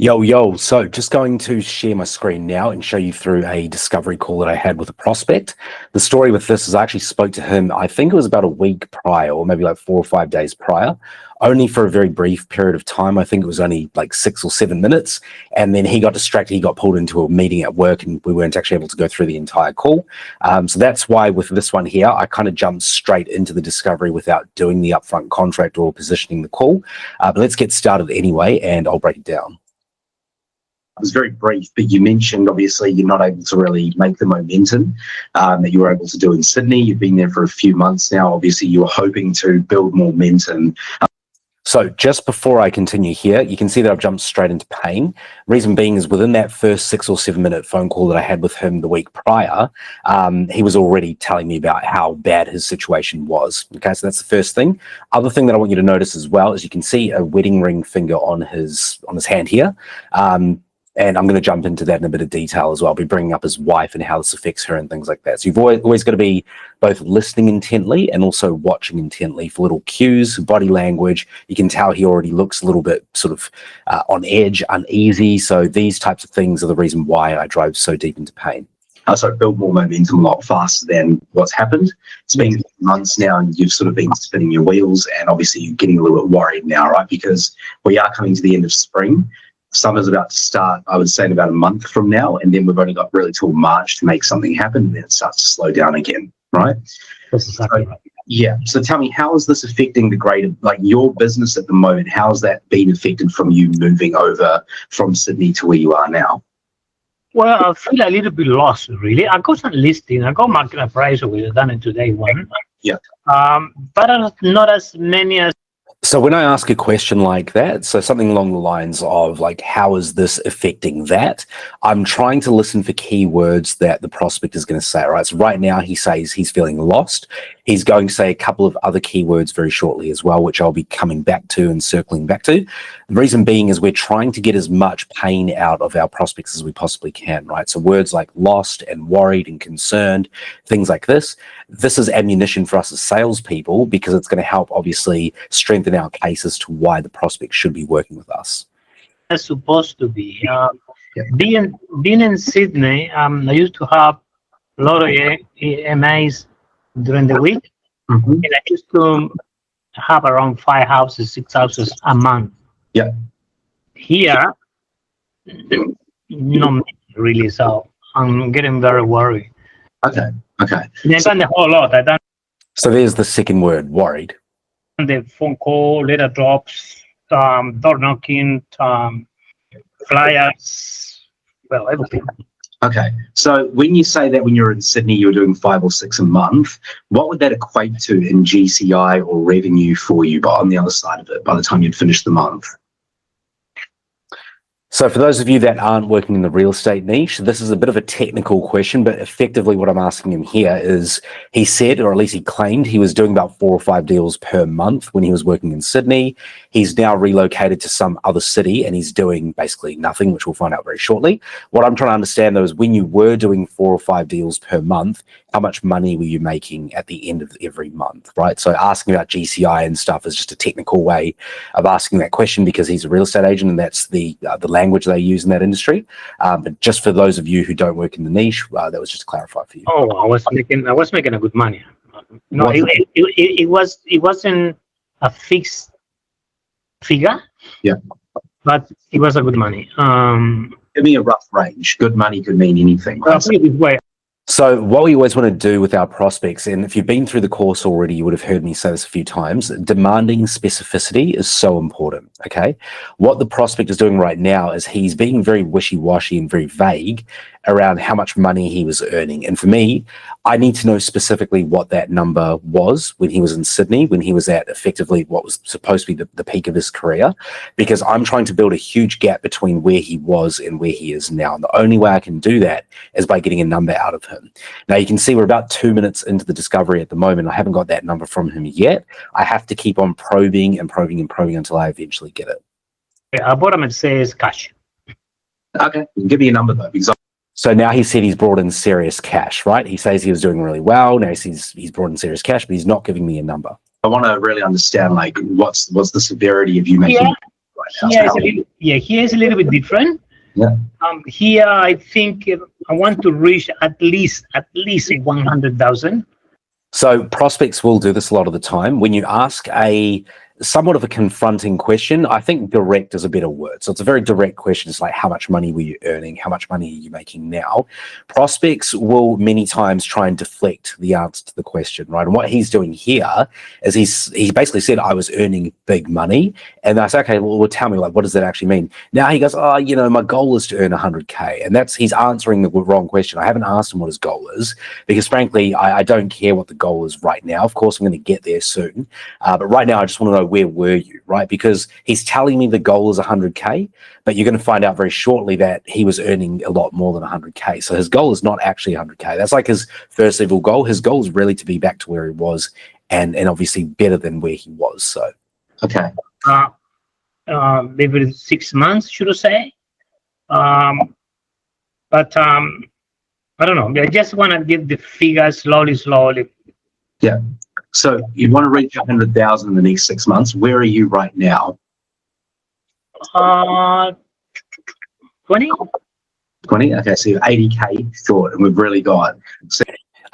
Yo, so just going to share my screen now and show you through a discovery call that I had with a prospect. The story with this is I actually spoke to him, I think it was about a week prior, or maybe like 4 or 5 days prior, only for a very brief period of time. I think it was only like 6 or 7 minutes. And then he got distracted. He got pulled into a meeting at work and we weren't actually able to go through the entire call. So that's why with this one here, I kind of jumped straight into the discovery without doing the upfront contract or positioning the call. But let's get started anyway, and I'll break it down. It was very brief, but you mentioned obviously you're not able to really make the momentum that you were able to do in Sydney. You've been there for a few months now. Obviously, you were hoping to build momentum. So just before I continue here, you can see that I've jumped straight into pain. Reason being is within that first 6 or 7 minute phone call that I had with him the week prior, he was already telling me about how bad his situation was. Okay, so that's the first thing. Other thing that I want you to notice as well is you can see a wedding ring finger on his hand here. And I'm going to jump into that in a bit of detail as well. I'll be bringing up his wife and how this affects her and things like that. So you've always got to be both listening intently and also watching intently for little cues, body language. You can tell he already looks a little bit sort of on edge, uneasy. So these types of things are the reason why I drove so deep into pain. So build more momentum a lot faster than what's happened. It's been months now and you've sort of been spinning your wheels, and obviously you're getting a little bit worried now, right? Because we are coming to the end of spring. Summer's about to start, I would say, in about a month from now, and then we've only got really till March to make something happen, and then it starts to slow down again, right? That's exactly right. Yeah. So tell me, how is this affecting the greater, like your business at the moment? How has that been affected from you moving over from Sydney to where you are now? Well, I feel a little bit lost, really. I got some listing. I got market appraisal. We've done it today one. Yeah. But not as many as. So when I ask a question like that, so something along the lines of like, how is this affecting that? I'm trying to listen for keywords that the prospect is going to say, right? So right now he says he's feeling lost. He's going to say a couple of other keywords very shortly as well, which I'll be coming back to and circling back to. The reason being is we're trying to get as much pain out of our prospects as we possibly can, right? So words like lost and worried and concerned, things like this. This is ammunition for us as salespeople because it's going to help obviously strengthen our case as to why the prospect should be working with us. It's supposed to be. Being in Sydney, I used to have a lot of EMAs during the week. Mm-hmm. And I used to have around 5 houses, 6 houses a month. Yeah. Here, not really, so I'm getting very worried. Okay. I've done the whole lot. I've done. So there's the second word, worried. The phone call, letter drops, door knocking, flyers, well, everything. Okay. So when you say that when you're in Sydney, you're doing 5 or 6 a month, what would that equate to in GCI or revenue for you, but on the other side of it, by the time you'd finish the month? So for those of you that aren't working in the real estate niche, this is a bit of a technical question, but effectively what I'm asking him here is he said, or at least he claimed, he was doing about 4 or 5 deals per month when he was working in Sydney. He's now relocated to some other city and he's doing basically nothing, which we'll find out very shortly. What I'm trying to understand though is when you were doing 4 or 5 deals per month, how much money were you making at the end of every month, right? So asking about GCI and stuff is just a technical way of asking that question because he's a real estate agent and that's the language they use in that industry. But just for those of you who don't work in the niche, that was just to clarify for you. Oh, I was making a good money. No, it wasn't a fixed figure. Yeah. But it was a good money. Give me a rough range. Good money could mean anything. Right? Put it this way. So what we always want to do with our prospects, and if you've been through the course already, you would have heard me say this a few times, demanding specificity is so important, okay? What the prospect is doing right now is he's being very wishy-washy and very vague around how much money he was earning. And for me, I need to know specifically what that number was when he was in Sydney, when he was at effectively what was supposed to be the peak of his career, because I'm trying to build a huge gap between where he was and where he is now. And the only way I can do that is by getting a number out of him. Now you can see we're about 2 minutes into the discovery at the moment. I haven't got that number from him yet. I have to keep on probing and probing and probing until I eventually get it. I bought a Mercedes cash. Okay, give me a number though, because so now he said he's brought in serious cash, right? He says he was doing really well. Now he's brought in serious cash, but he's not giving me a number. I want to really understand, like, what's the severity of you making? here is a little, here is a little bit different. Yeah. Here I think I want to reach at least 100,000. So prospects will do this a lot of the time. When you ask a somewhat of a confronting question, I think direct is a better word. So it's a very direct question. It's like, how much money were you earning? How much money are you making now? Prospects will many times try and deflect the answer to the question, right? And what he's doing here is he basically said, I was earning big money. And I said, okay, well, tell me, like, what does that actually mean? Now he goes, oh, you know, my goal is to earn 100K. And he's answering the wrong question. I haven't asked him what his goal is because frankly, I don't care what the goal is right now. Of course, I'm going to get there soon. But right now, I just want to know, where were you, right? Because he's telling me the goal is 100K, but you're going to find out very shortly that he was earning a lot more than 100K. So his goal is not actually 100K. That's like his first level goal. His goal is really to be back to where he was and obviously better than where he was. So, okay. Maybe 6 months, should I say? But I don't know. I just want to get the figures slowly. Yeah. So you want to reach 100,000 in the next 6 months. Where are you right now? 20. 20. Okay, so you're 80K short, and we've really got.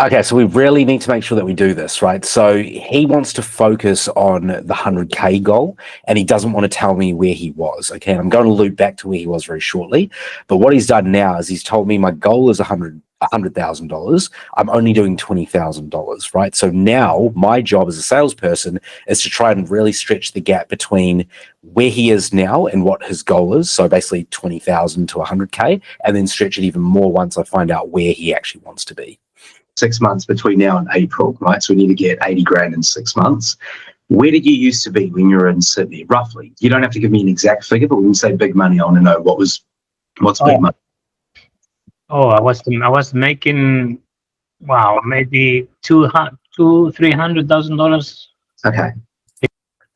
Okay, so we really need to make sure that we do this, right? So he wants to focus on the 100K goal, and he doesn't want to tell me where he was. Okay, and I'm going to loop back to where he was very shortly. But what he's done now is he's told me my goal is $100,000. I'm only doing $20,000, right? So now my job as a salesperson is to try and really stretch the gap between where he is now and what his goal is. So basically 20,000 to 100K, and then stretch it even more once I find out where he actually wants to be. 6 months between now and April, right? So we need to get 80 grand in 6 months. Where did you used to be when you were in Sydney, roughly? You don't have to give me an exact figure, but when you say big money, I want to know what's big money. Oh, I was making, wow, maybe $300,000. Okay.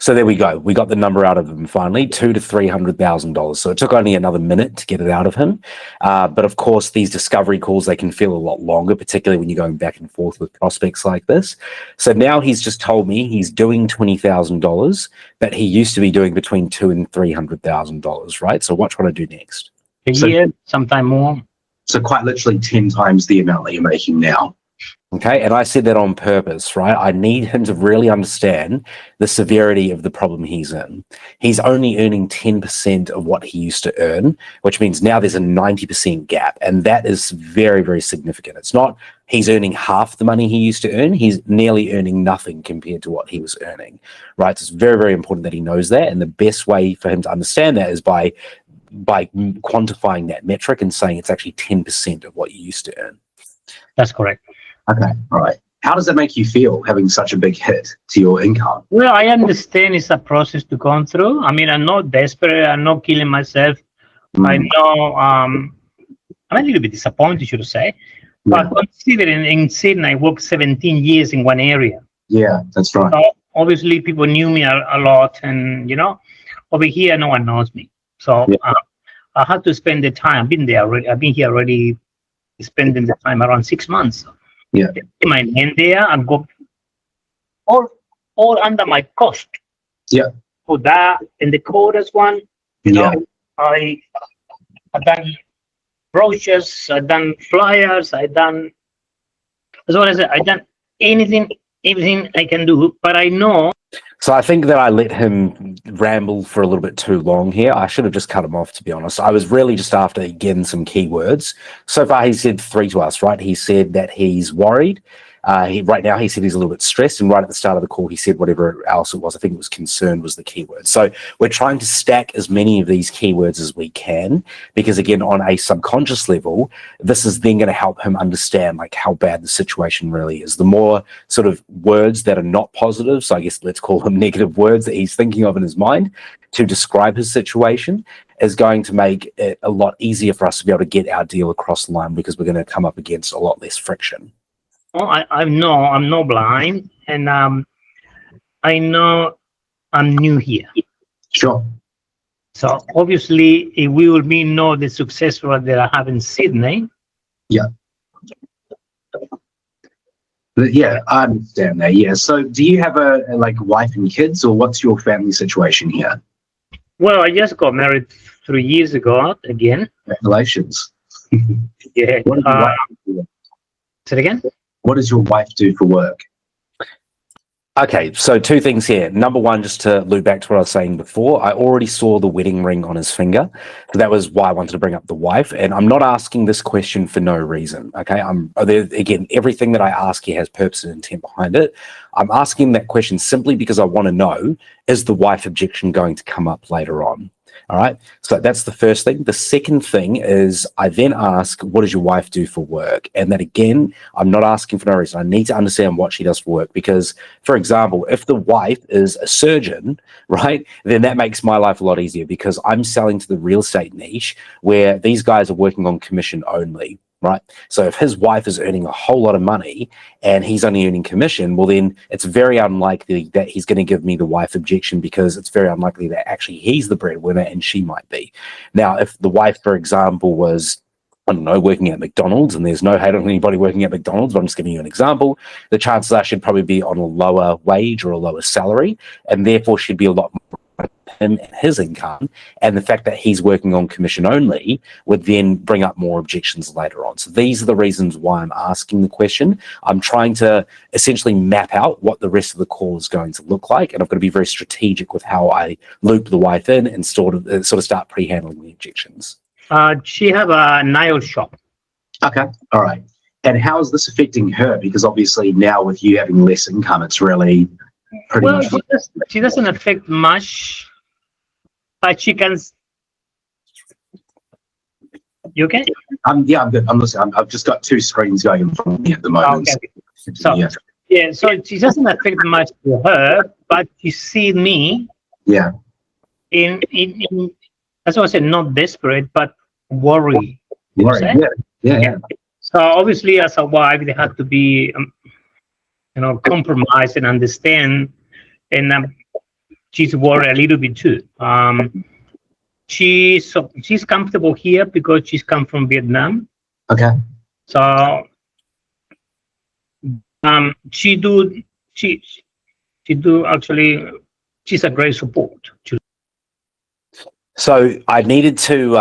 So there we go. We got the number out of him finally, $200,000 to $300,000. So it took only another minute to get it out of him. But of course, these discovery calls, they can feel a lot longer, particularly when you're going back and forth with prospects like this. So now he's just told me he's doing $20,000, but he used to be doing between $200,000 and $300,000, right? So watch what I do next. A year, sometime more. So quite literally 10 times the amount that you're making now. Okay, and I said that on purpose, right? I need him to really understand the severity of the problem he's in. He's only earning 10% of what he used to earn, which means now there's a 90% gap, and that is very, very significant. It's not he's earning half the money he used to earn. He's nearly earning nothing compared to what he was earning, right? So it's very, very important that he knows that, and the best way for him to understand that is by quantifying that metric and saying it's actually 10% of what you used to earn. That's correct. Okay, all right. How does that make you feel, having such a big hit to your income? Well, I understand it's a process to go through. I mean, I'm not desperate. I'm not killing myself. I know I'm a little bit disappointed, should I say. But considering in Sydney, I worked 17 years in one area. Yeah, that's right. So obviously, people knew me a lot. And, you know, over here, no one knows me. So I had to spend the time. I've been there already. I've been here already, spending the time around 6 months. Yeah. My name there and go all under my cost. Yeah. For that and the chorus one, you know, I've done brochures, I've done flyers, I've done, as well as I've done everything I can do, but I know. So I think that I let him ramble for a little bit too long here. I should have just cut him off, to be honest. I was really just after getting some keywords. So far, he said 3 to us, right? He said that he's worried. Right now, he said he's a little bit stressed. And right at the start of the call, he said whatever else it was. I think it was concerned was the keyword. So we're trying to stack as many of these keywords as we can, because again, on a subconscious level, this is then going to help him understand like how bad the situation really is. The more sort of words that are not positive, so I guess let's call them negative words that he's thinking of in his mind to describe his situation, is going to make it a lot easier for us to be able to get our deal across the line, because we're going to come up against a lot less friction. Oh, I know I'm not blind, and I know I'm new here. Sure. So obviously, it will be not the successful that I have in Sydney. Yeah. But yeah, I understand that. Yeah. So do you have a like wife and kids, or what's your family situation here? Well, I just got married 3 years ago again. Congratulations. Yeah. What does your wife do? Say it again? What does your wife do for work? Okay, so two things here. Number one, just to loop back to what I was saying before, I already saw the wedding ring on his finger. So that was why I wanted to bring up the wife. And I'm not asking this question for no reason. Okay. Again, everything that I ask here has purpose and intent behind it. I'm asking that question simply because I want to know, is the wife objection going to come up later on? All right. So that's the first thing. The second thing is I then ask, what does your wife do for work? And that again, I'm not asking for no reason. I need to understand what she does for work because, for example, if the wife is a surgeon, right, then that makes my life a lot easier because I'm selling to the real estate niche where these guys are working on commission only. Right. So if his wife is earning a whole lot of money and he's only earning commission, well, then it's very unlikely that he's going to give me the wife objection because it's very unlikely that actually he's the breadwinner and she might be. Now, if the wife, for example, was, I don't know, working at McDonald's, and there's no hate on anybody working at McDonald's, but I'm just giving you an example, the chances are she'd probably be on a lower wage or a lower salary, and therefore she'd be a lot more him and his income, and the fact that he's working on commission only would then bring up more objections later on. So these are the reasons why I'm asking the question. I'm trying to essentially map out what the rest of the call is going to look like, and I've got to be very strategic with how I loop the wife in and sort of start pre-handling the objections. She have a nail shop. Okay. All right. And how is this affecting her? Because obviously now with you having less income, it's really pretty much. She doesn't affect much, but she can. You okay? Yeah, I'm good. I'm listening. I've just got two screens going in front of me at the moment. Okay. So yeah, so she doesn't affect much to her, but she see me. Yeah. In that's why I said not desperate, but worry. Worry. Yeah. So obviously, as a wife, they have to be, compromise and understand, and she's worried a little bit too. She's comfortable here because she's come from Vietnam. Okay. So she do actually. She's a great support. So I needed to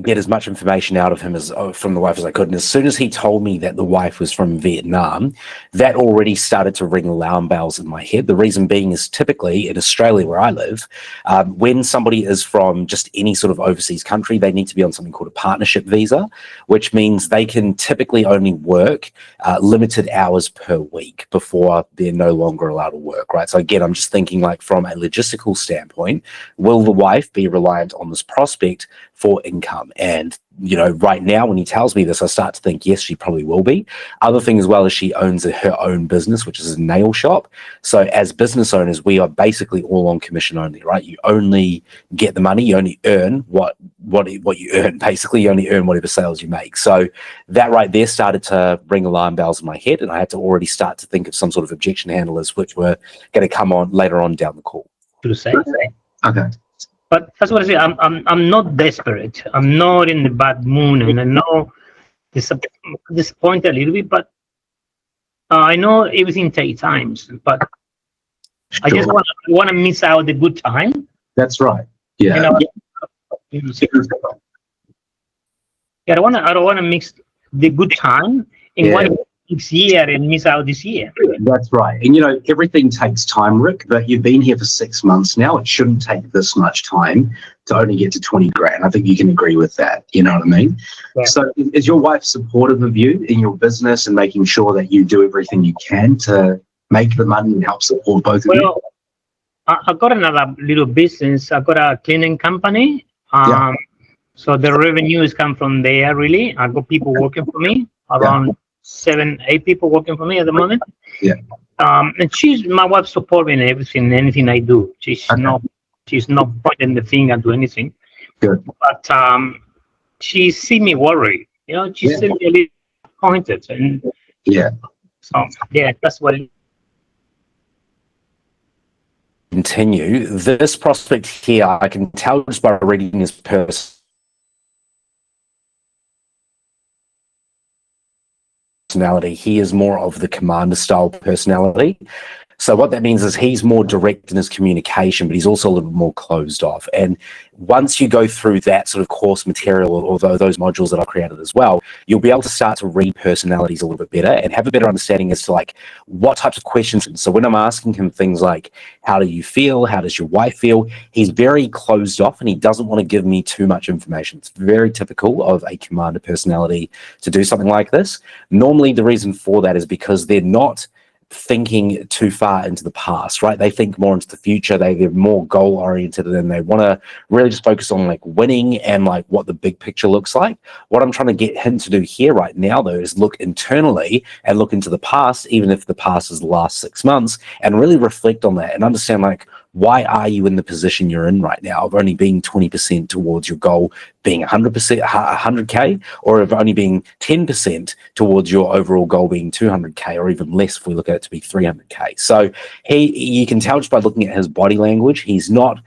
get as much information out of him from the wife as I could. And as soon as he told me that the wife was from Vietnam, that already started to ring alarm bells in my head. The reason being is typically in Australia, where I live, when somebody is from just any sort of overseas country, they need to be on something called a partnership visa, which means they can typically only work limited hours per week before they're no longer allowed to work, right? So again, I'm just thinking like from a logistical standpoint, will the wife be reliant on this prospect for income? And right now when he tells me this, I start to think yes, she probably will be. Other thing as well is she owns her own business, which is a nail shop. So as business owners, we are basically all on commission only, right? You only get the money, you only earn what you earn. Basically, you only earn whatever sales you make. So that right there started to ring alarm bells in my head, and I had to already start to think of some sort of objection handlers, which were going to come on later on down the call. To say. Okay. But that's what I say. I'm not desperate. I'm not in the bad mood, and I know disappointed a little bit. But I know everything takes time. But Sure. I just want to miss out the good time. That's right. Yeah. I don't want to mix the good time in one next year and miss out this year. That's right. And everything takes time, Rick, but you've been here for 6 months now. It shouldn't take this much time to only get to 20 grand. I think you can agree with that. You know what I mean? Yeah. So is your wife supportive of you in your business and making sure that you do everything you can to make the money and help support both of you? I've got another little business. I've got a cleaning company. So the revenues come from there, really. I've got people working for me, around 7-8 people working for me at the moment. Yeah. And my wife supports me in anything I do. She's not pointing the finger to anything. Good. But she see me worried. She see me a little disappointed. And so that's what continue. This prospect here, I can tell just by reading his personality, he is more of the commander style personality. So what that means is he's more direct in his communication, but he's also a little bit more closed off. And once you go through that sort of course material, or those modules that I've created as well, you'll be able to start to read personalities a little bit better and have a better understanding as to like what types of questions. So when I'm asking him things like, how do you feel? How does your wife feel? He's very closed off and he doesn't want to give me too much information. It's very typical of a commander personality to do something like this. Normally the reason for that is because they're not thinking too far into the past, right? They think more into the future. They're more goal oriented and they want to really just focus on like winning and like what the big picture looks like. What I'm trying to get him to do here right now though is look internally and look into the past, even if the past is the last 6 months, and really reflect on that and understand like, why are you in the position you're in right now of only being 20% towards your goal being 100%, 100K, or of only being 10% towards your overall goal being 200K, or even less if we look at it to be 300K. So you can tell just by looking at his body language, he's not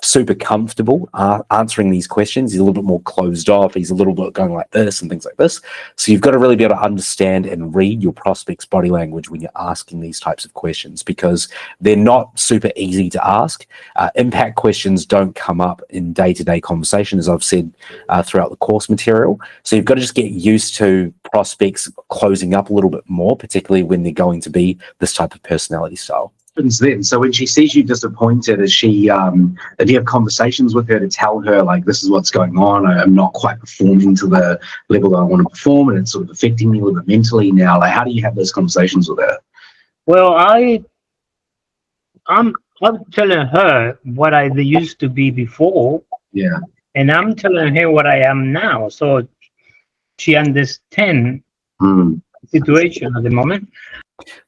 super comfortable answering these questions. He's a little bit more closed off. He's a little bit going like this and things like this. So you've got to really be able to understand and read your prospect's body language when you're asking these types of questions, because they're not super easy to ask. Impact questions don't come up in day-to-day conversation, as I've said throughout the course material. So you've got to just get used to prospects closing up a little bit more, particularly when they're going to be this type of personality style. Then, so when she sees you disappointed, is she do you have conversations with her to tell her like, this is what's going on, I'm not quite performing to the level that I want to perform and it's sort of affecting me a little bit mentally now? Like, how do you have those conversations with her? Well, I'm telling her what I used to be before, and I'm telling her what I am now, so she understands the situation at the moment.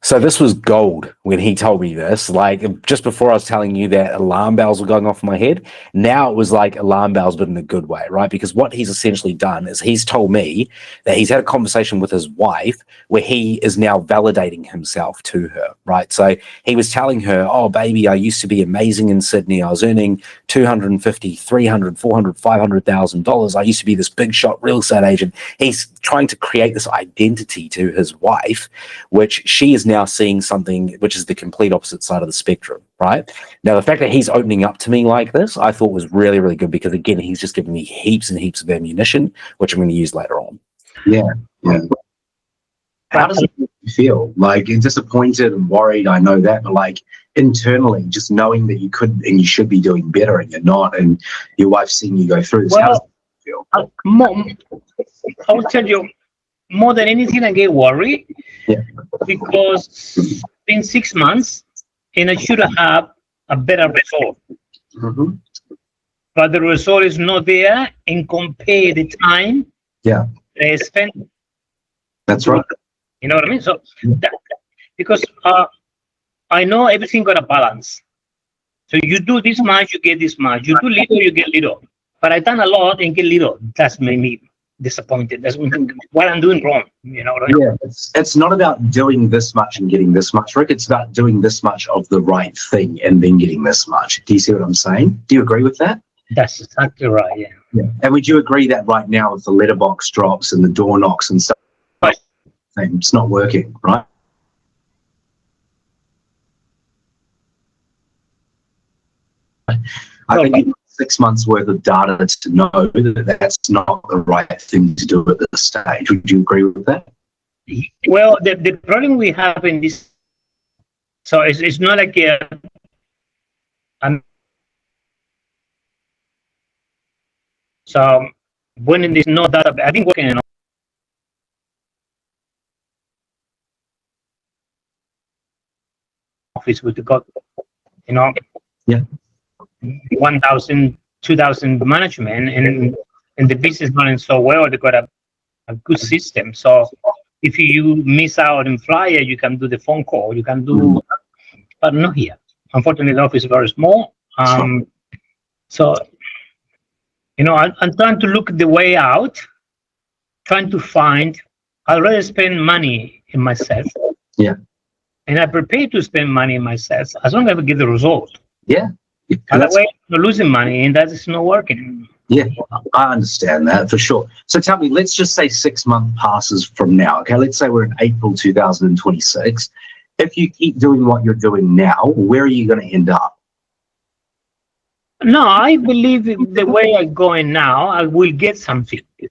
So this was gold when he told me this. Like, just before I was telling you that alarm bells were going off in my head, now it was like alarm bells, but in a good way, right? Because what he's essentially done is he's told me that he's had a conversation with his wife where he is now validating himself to her, right? So he was telling her, oh, baby, I used to be amazing in Sydney. I was earning $250,000, $300,000, $400,000, $500,000. I used to be this big shot real estate agent. He's trying to create this identity to his wife, which she is now seeing something which is the complete opposite side of the spectrum, right? Now, the fact that he's opening up to me like this, I thought was really, really good, because again, he's just giving me heaps and heaps of ammunition, which I'm going to use later on. Yeah. How does it make you feel? Like, you're disappointed and worried, I know that, but like internally, just knowing that you could and you should be doing better and you're not, and your wife's seeing you go through this, how does it feel? I will tell you, more than anything, I get worried because it's been 6 months and I should have a better result. But the result is not there, and compare the time I spent. That's right. You know what I mean? So because I know everything got a balance. So you do this much, you get this much. You do little, you get little. But I've done a lot and get little. That's made me disappointed. That's what I'm doing wrong. You know what I mean? Yeah, it's not about doing this much and getting this much, Rick. It's about doing this much of the right thing and then getting this much. Do you see what I'm saying? Do you agree with that? That's exactly right. Yeah. And would you agree that right now with the letterbox drops and the door knocks and stuff, it's not working, right? I think 6 months worth of data to know that that's not the right thing to do at this stage. Would you agree with that? Well, the problem we have in this, so it's not like so when there's no data, I've been working in office with the God, 1,000, 2,000 management, and the business running so well, they got a good system. So if you miss out in flyer, you can do the phone call, you can do, but not here. Unfortunately, the office is very small. So, I'm trying to look the way out, trying to find, I'd rather spend money in myself. And I prepare to spend money in myself as long as I get the result. Otherwise, I'm losing money, and that is not working. I understand that for sure. So tell me, let's just say 6 months passes from now. Okay, let's say we're in April 2026, if you keep doing what you're doing now, where are you going to end up? No, I believe the way I'm going now, I will get something. It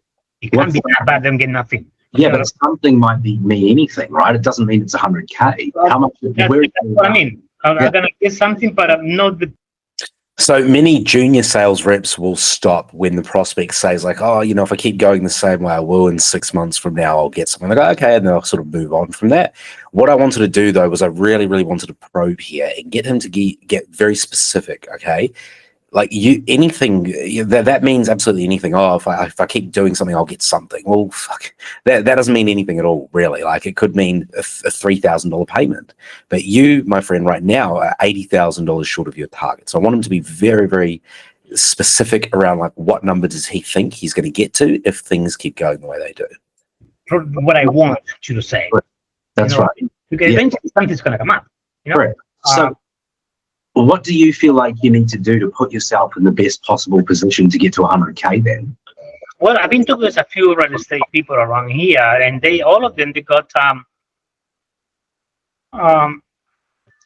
can't be that bad. I'm getting nothing. Yeah, but something might mean anything, right? It doesn't mean it's 100K. How much? That's what I mean. I'm gonna get something, but I'm not the. So many junior sales reps will stop when the prospect says like, oh, you know, if I keep going the same way I will in 6 months from now, I'll get something. They go, okay, and then I'll sort of move on from that. What I wanted to do though was I really, really wanted to probe here and get him to get very specific. Okay. Like anything that means absolutely anything. Oh, if I keep doing something, I'll get something. Well, fuck, that doesn't mean anything at all, really. Like it could mean a $3,000 payment, but you, my friend, right now are $80,000 short of your target. So I want him to be very, very specific around like what number does he think he's going to get to if things keep going the way they do. What I want you to say. That's right. Because eventually something's going to come up. Correct. So. What do you feel like you need to do to put yourself in the best possible position to get to 100K then? Well, I've been talking with a few real estate people around here, and all of them, they got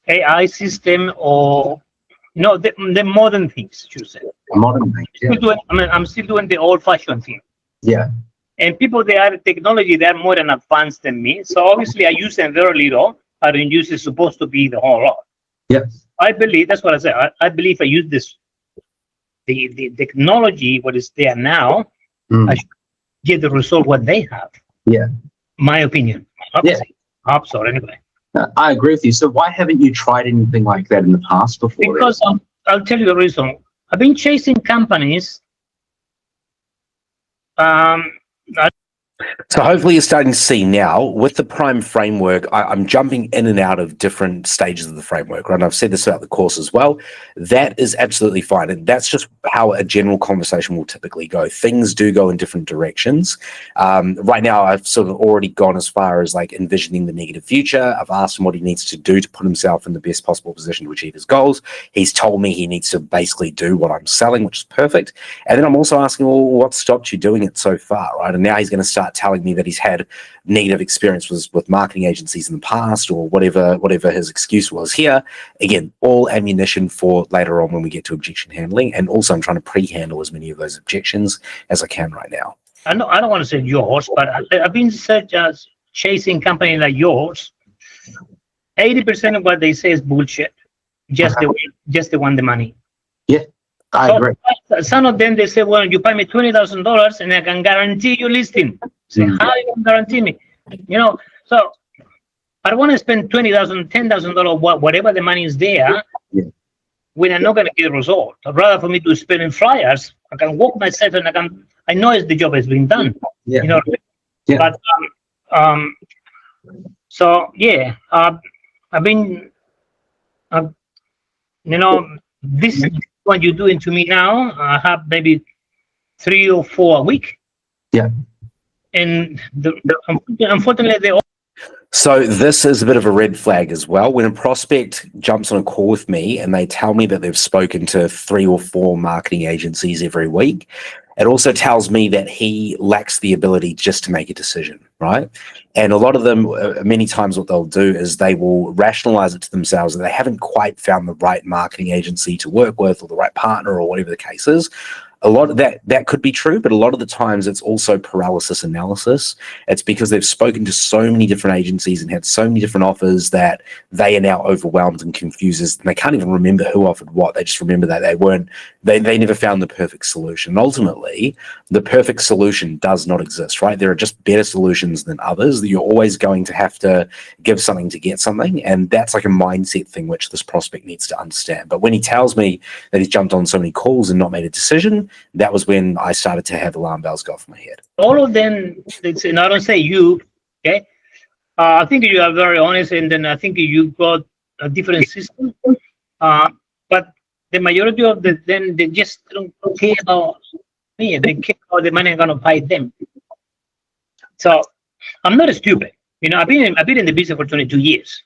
AI system or the modern things, you say. Modern things, yeah. I'm still doing the old-fashioned thing. Yeah. And people, they are technology, they're more than advanced than me. So obviously I use them very little. I don't use it supposed to be the whole lot. Yes. I believe that's what I say. I believe I use the technology, what is there now, I should get the result what they have. Yeah. My opinion. Hope so, anyway. I agree with you. So why haven't you tried anything like that in the past before? Because I'll tell you the reason. I've been chasing companies. So hopefully you're starting to see now with the Prime framework, I'm jumping in and out of different stages of the framework, right? And I've said this about the course as well. That is absolutely fine. And that's just how a general conversation will typically go. Things do go in different directions. Right now, I've sort of already gone as far as like envisioning the negative future. I've asked him what he needs to do to put himself in the best possible position to achieve his goals. He's told me he needs to basically do what I'm selling, which is perfect. And then I'm also asking, well, what stopped you doing it so far, right? And now he's going to start telling me that he's had negative experiences with marketing agencies in the past or whatever his excuse was here. Again, all ammunition for later on when we get to objection handling. And also I'm trying to pre-handle as many of those objections as I can right now. I don't want to say yours, but I've been chasing company like yours. 80% of what they say is bullshit. Just they want the money. Yeah. I agree. Some of them, they say, well, you pay me $20,000 and I can guarantee you listing. Say, how you can guarantee me? So I don't want to spend $20,000, $10,000, whatever the money is there, when I'm not going to get a result. I'd rather for me to spend in flyers. I can walk myself and I know the job has been done. Yeah. But I've been, this is what you're doing to me now. I have maybe 3 or 4 a week. Yeah. And unfortunately, they all. So this is a bit of a red flag as well. When a prospect jumps on a call with me and they tell me that they've spoken to 3 or 4 marketing agencies every week, it also tells me that he lacks the ability just to make a decision, right? And a lot of them, many times what they'll do is they will rationalize it to themselves that they haven't quite found the right marketing agency to work with or the right partner or whatever the case is. A lot of that could be true, but a lot of the times it's also paralysis analysis. It's because they've spoken to so many different agencies and had so many different offers that they are now overwhelmed and confused, and they can't even remember who offered what. They just remember that they never found the perfect solution. And ultimately, the perfect solution does not exist, right? There are just better solutions than others. You're always going to have to give something to get something, and that's like a mindset thing which this prospect needs to understand. But when he tells me that he's jumped on so many calls and not made a decision, that was when I started to have alarm bells go off my head. All of them, and I don't say you, okay? I think you are very honest, and then I think you got a different system. But the majority of them, they just don't care about me. They care about the money I'm going to pay them. So I'm not stupid. I've been in the business for 22 years.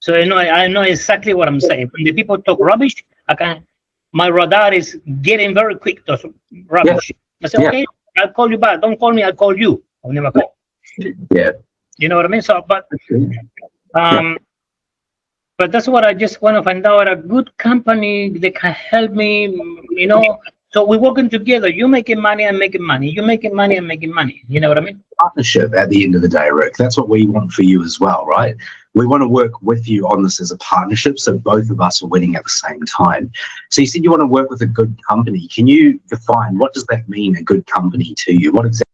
So I know exactly what I'm saying. When the people talk rubbish, my radar is getting very quick to rubbish. I say, okay, I'll call you back. Don't call me, I'll call you. I'll never call. Yeah. You know what I mean? So, but But that's what I just want to find out, a good company that can help me, So we're working together. You making money, I'm making money. You making money, I'm making money. You know what I mean? Partnership at the end of the day, Rick. That's what we want for you as well, right? We want to work with you on this as a partnership, so both of us are winning at the same time. So you said you want to work with a good company. Can you define, what does that mean, a good company to you? What exactly?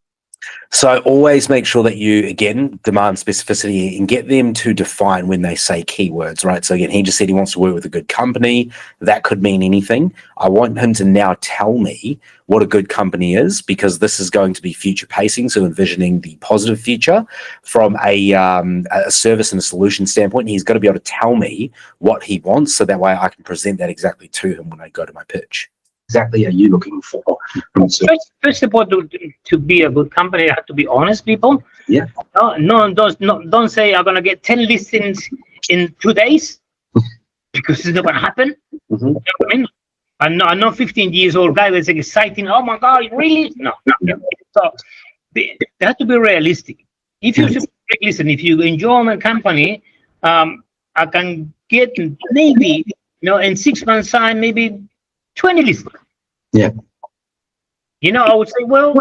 So always make sure that you, again, demand specificity and get them to define when they say keywords, right? So again, he just said he wants to work with a good company. That could mean anything. I want him to now tell me what a good company is, because this is going to be future pacing. So envisioning the positive future from a service and a solution standpoint. He's got to be able to tell me what he wants, so that way I can present that exactly to him when I go to my pitch. Exactly are you looking for? First of all, to be a good company, you have to be honest, people. Yeah. Don't say I'm gonna get 10 listings in 2 days, because it's not gonna happen. Mm-hmm. You know what I mean? I'm not 15 years old guy that's exciting. Oh my God, really? No. So they have to be realistic. If you listen, if you enjoy my company, I can get maybe in 6 months' time, maybe 20 listings. Yeah. I would say, well,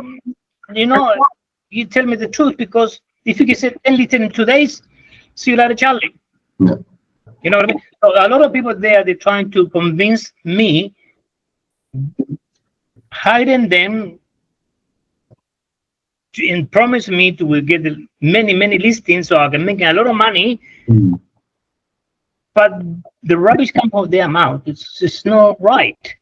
you tell me the truth, because if you can say 10 listings in 2 days, see you later, Charlie. Yeah. You know what I mean? So a lot of people there, they're trying to convince me, hiding them, and promise me to will get many listings so I can make a lot of money. Mm. But the rubbish comes out of their mouth. It's just not right.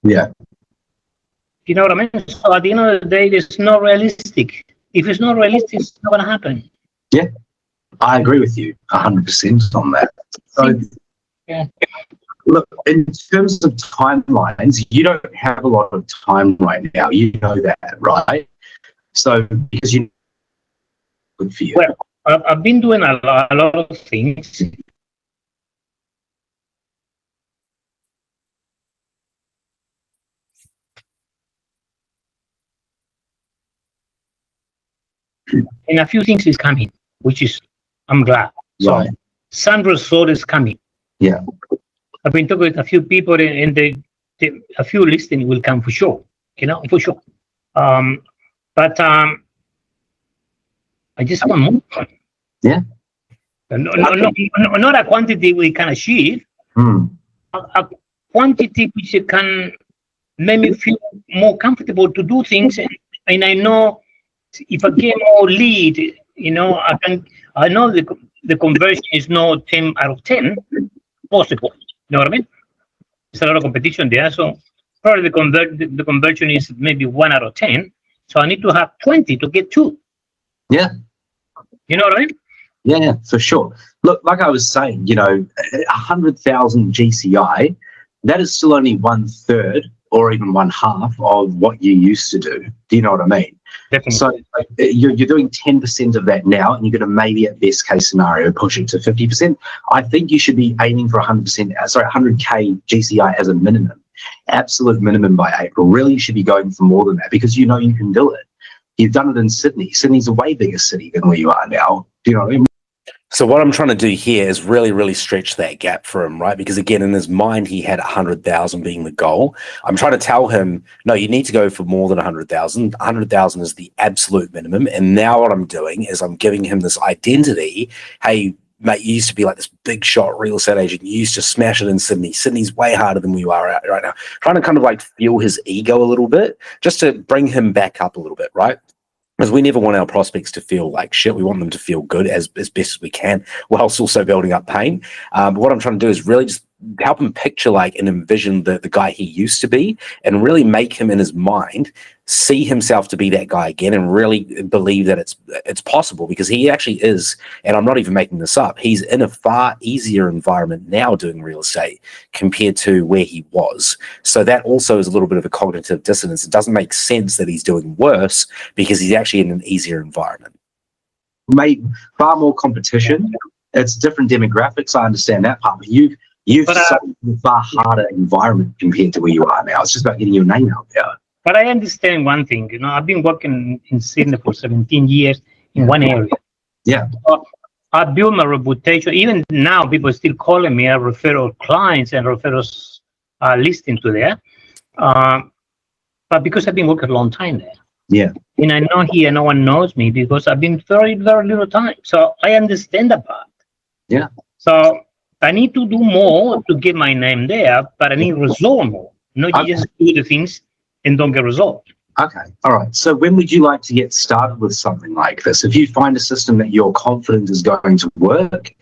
Yeah. You know what I mean? So at the end of the day, it's not realistic. If it's not realistic, it's not going to happen. Yeah. I agree with you 100% on that. So, yeah. Look, in terms of timelines, you don't have a lot of time right now. You know that, right? So, because you good for you. Well, I've been doing a lot of things. And a few things is coming, which is, I'm glad. So, Right. Sandra's sword is coming. Yeah. I've been talking with a few people, and a few listings will come for sure, for sure. But I just want more. Yeah. Not a quantity we can achieve, a quantity which can make me feel more comfortable to do things, and I know if I get more lead, I know the conversion is not 10 out of 10 possible. You know what I mean? There's a lot of competition there, so probably the conversion is maybe 1 out of 10. So I need to have 20 to get 2. Yeah. You know what I mean? Yeah, for sure. Look, like I was saying, 100,000 GCI, that is still only 1/3 or even 1/2 of what you used to do. Do you know what I mean? Definitely. So you're doing 10% of that now, and you're going to maybe, at best case scenario, push it to 50%. I think you should be aiming for 100K GCI as a minimum, absolute minimum by April. Really, you should be going for more than that, because you can do it. You've done it in Sydney. Sydney's a way bigger city than where you are now. Do you know what I mean? So what I'm trying to do here is really, really stretch that gap for him, right? Because again, in his mind, he had 100,000 being the goal. I'm trying to tell him, no, you need to go for more than 100,000. 100,000 is the absolute minimum. And now what I'm doing is I'm giving him this identity. Hey, mate, you used to be like this big shot real estate agent. You used to smash it in Sydney. Sydney's way harder than we are out right now. Trying to kind of like fuel his ego a little bit, just to bring him back up a little bit, right? Because we never want our prospects to feel like shit. We want them to feel good as best as we can, whilst also building up pain. But what I'm trying to do is really just help him picture and envision the guy he used to be, and really make him in his mind see himself to be that guy again, and really believe that it's possible, because he actually is. And I'm not even making this up. He's in a far easier environment now doing real estate compared to where he was. So that also is a little bit of a cognitive dissonance. It doesn't make sense that he's doing worse because he's actually in an easier environment. Mate, far more competition. It's different demographics. I understand that part, but you've solved a far harder environment compared to where you are now. It's just about getting your name out there. But I understand one thing. I've been working in Sydney for 17 years. in one area. Yeah. I built my reputation. Even now, people are still calling me referral clients and referrals listing to there. But because I've been working a long time there. Yeah. And I know here no one knows me because I've been very, very little time. So I understand that part. Yeah. So I need to do more to get my name there, but I need result more. Not just do the things and don't get result. Okay. All right. So when would you like to get started with something like this? If you find a system that you're confident is going to work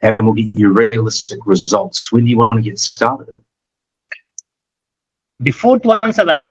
and will get you realistic results, when do you want to get started? Before to answer that,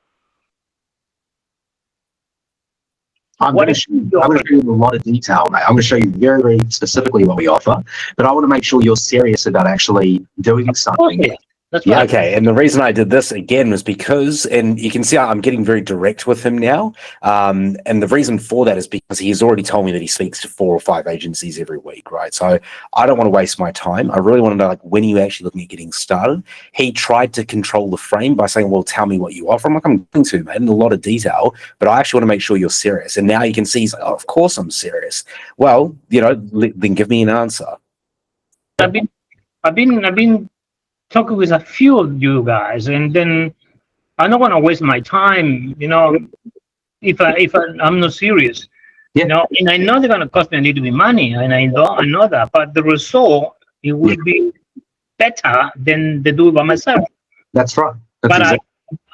I'm going to show you in a lot of detail, mate. I'm going to show you very, very specifically what we offer, but I want to make sure you're serious about actually doing something. That's Yeah, right. okay. And the reason I did this again was because, and you can see I'm getting very direct with him now. And the reason for that is because he's already told me that he speaks to 4 or 5 agencies every week, right? So I don't want to waste my time. I really want to know, like, when are you actually looking at getting started? He tried to control the frame by saying, well, tell me what you offer. I'm like, I'm going to, man, in a lot of detail, but I actually want to make sure you're serious. And now you can see he's like, oh, of course I'm serious. Well, then give me an answer. I've been talking with a few of you guys, and then I don't want to waste my time, if I'm not serious, and I know they're going to cost me a little bit money, and I know that, but the result, it will be better than they do it by myself. That's right.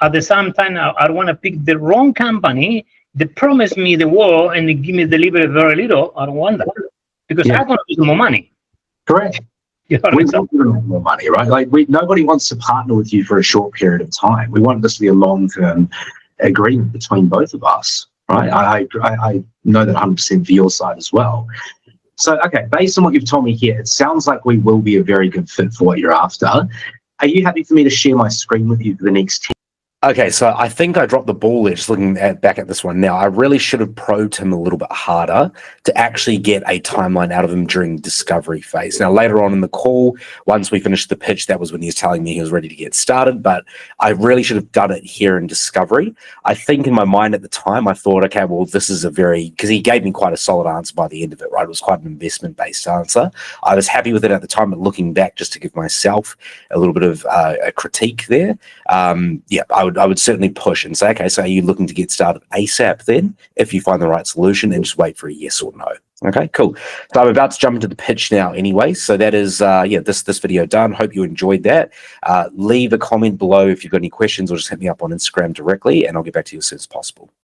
At the same time, I don't want to pick the wrong company. They promise me the world and they give me delivery very little. I don't want that because I'm going to lose more money. Correct. We want to make more money, right? Like nobody wants to partner with you for a short period of time. We want this to be a long-term agreement between both of us, right? I know that 100% for your side as well. So, okay, based on what you've told me here, it sounds like we will be a very good fit for what you're after. Are you happy for me to share my screen with you for the next 10? Okay, so I think I dropped the ball there just looking back at this one now. I really should have probed him a little bit harder to actually get a timeline out of him during the discovery phase. Now, later on in the call, once we finished the pitch, that was when he was telling me he was ready to get started, but I really should have done it here in discovery. I think in my mind at the time, I thought, okay, well, this is because he gave me quite a solid answer by the end of it, right? It was quite an investment-based answer. I was happy with it at the time, but looking back, just to give myself a little bit of a critique there, I would certainly push and say, okay, so are you looking to get started ASAP then, if you find the right solution, and just wait for a yes or no. Okay, cool. So I'm about to jump into the pitch now anyway. So that is, this video done. Hope you enjoyed that. Leave a comment below if you've got any questions, or just hit me up on Instagram directly, and I'll get back to you as soon as possible.